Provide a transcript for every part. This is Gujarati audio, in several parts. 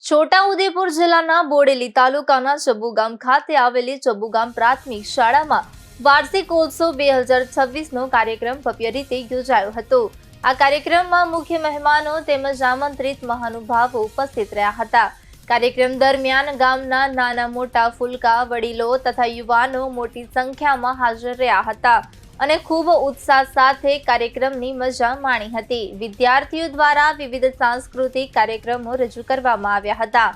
છોટાઉદેપુર જિલ્લાના બોડેલી તાલુકાના ચબુ ગામ ખાતે આવેલી ચબુ ગામ પ્રાથમિક શાળામાં વાર્ષિકોત્સવ 2026નો કાર્યક્રમ ભવ્ય રીતે યોજાયો હતો। આ કાર્યક્રમમાં મુખ્ય મહેમાનો તેમજ આમંત્રિત મહાનુભાવો ઉપસ્થિત રહ્યા હતા। કાર્યક્રમ દરમિયાન ગામના નાના મોટા ફૂલકા વડીલો તથા યુવાનો મોટી સંખ્યામાં હાજર રહ્યા હતા અને ખૂબ ઉત્સાહ સાથે કાર્યક્રમની મજા માણી હતી। વિદ્યાર્થીઓ દ્વારા વિવિધ સાંસ્કૃતિક કાર્યક્રમો રજૂ કરવામાં આવ્યા હતા,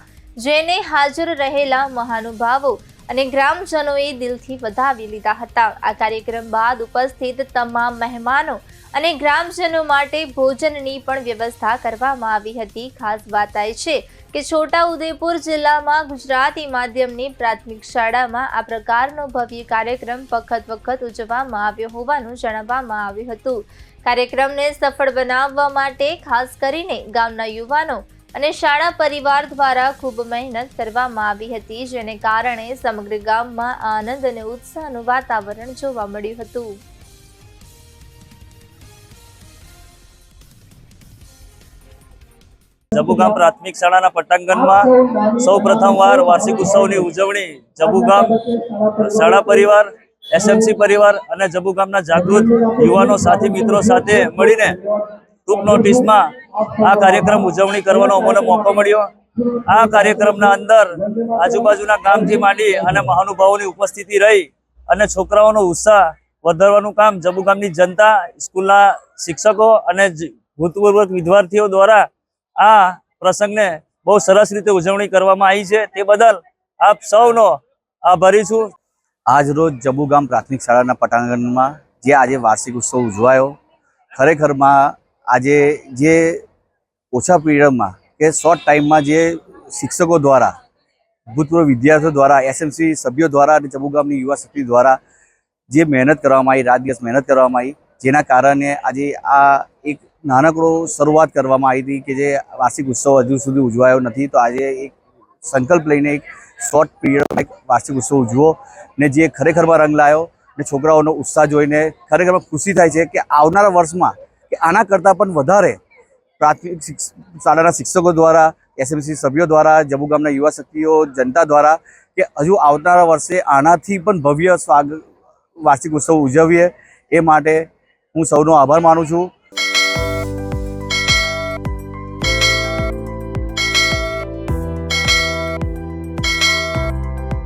જેને હાજર રહેલા મહાનુભાવો અને ગ્રામજનોએ દિલથી વધાવી લીધા હતા। આ કાર્યક્રમ બાદ ઉપસ્થિત તમામ મહેમાનો અને ગ્રામજનો માટે ભોજનની પણ વ્યવસ્થા કરવામાં આવી હતી। ખાસ વાત એ છે કે છોટાઉદેપુર જિલ્લામાં ગુજરાતી માધ્યમની પ્રાથમિક શાળામાં આ પ્રકારનો ભવ્ય કાર્યક્રમ વખત ઉજવવામાં આવ્યો હોવાનું જણાવવામાં આવ્યું હતું। કાર્યક્રમને સફળ બનાવવા માટે ખાસ કરીને ગામના યુવાનો અને શાળા પરિવાર દ્વારા ખૂબ મહેનત કરવામાં આવી હતી, જેને કારણે સમગ્ર ગામમાં આનંદ અને ઉત્સાહનું વાતાવરણ જોવા મળ્યું હતું। જબુ ગામ પ્રાથમિક શાળાના પટાંગણમાં સૌ પ્રથમવાર વાર્ષિક ઉત્સવની ઉજવણી જબુ ગામ શાળા પરિવાર, એસએમસી પરિવાર અને જબુ ગામના જાગૃત યુવાનો સાથી મિત્રો સાથે મળીને ટૂંક નોટિસમાં આ કાર્યક્રમ ઉજવણી કરવાનો અમને મોકો મળ્યો। આ કાર્યક્રમના અંદર આજુબાજુના ગામથી માંડી અને મહાનુભાવોની ઉપસ્થિતિ રહી અને છોકરાઓનો ઉત્સાહ વધારવાનું કામ જબુ ગામની જનતા, સ્કૂલના શિક્ષકો અને ભૂતપૂર્વ વિદ્યાર્થીઓ દ્વારા આ પ્રસંગને બહુ સરસ રીતે ઉજવણી કરવામાં આવી છે। તે બદલ આપ સૌનો આભારી છું। આજ રોજ જબુ ગામ પ્રાથમિક શાળાના પટાંગણમાં જે આજે વાર્ષિક ઉત્સવ ઉજવાયો, ખરેખરમાં આજે જે ઓછા પીરિયડમાં કે શોર્ટ ટાઈમમાં જે શિક્ષકો દ્વારા, ભૂતપૂર્વ વિદ્યાર્થીઓ દ્વારા, એસએમસી સભ્યો દ્વારા અને જબુ ગામની યુવા શક્તિ દ્વારા જે મહેનત કરવામાં આવી, રાત દિવસ મહેનત કરવામાં આવી, જેના કારણે આજે આ એક નાનકડો શરૂઆત કરવામાં આવી હતી કે જે વાર્ષિક ઉત્સવ હજુ સુધી ઉજવાયો નથી, તો આજે એક સંકલ્પ લઈને એક શોર્ટ પીરિયડમાં એક વાર્ષિક ઉત્સવ ઉજવો ને જે ખરેખરમાં રંગ લાવ્યો ને છોકરાઓનો ઉત્સાહ જોઈને ખરેખરમાં ખુશી થાય છે કે આવનારા વર્ષમાં કે આના કરતાં પણ વધારે પ્રાથમિક શાળાના શિક્ષકો દ્વારા, એસએમસી સભ્યો દ્વારા, જબુ ગામના યુવા શક્તિઓ, જનતા દ્વારા કે હજુ આવનારા વર્ષે આનાથી પણ ભવ્ય વાર્ષિક ઉત્સવ ઉજવીએ, એ માટે હું સૌનો આભાર માનું છું।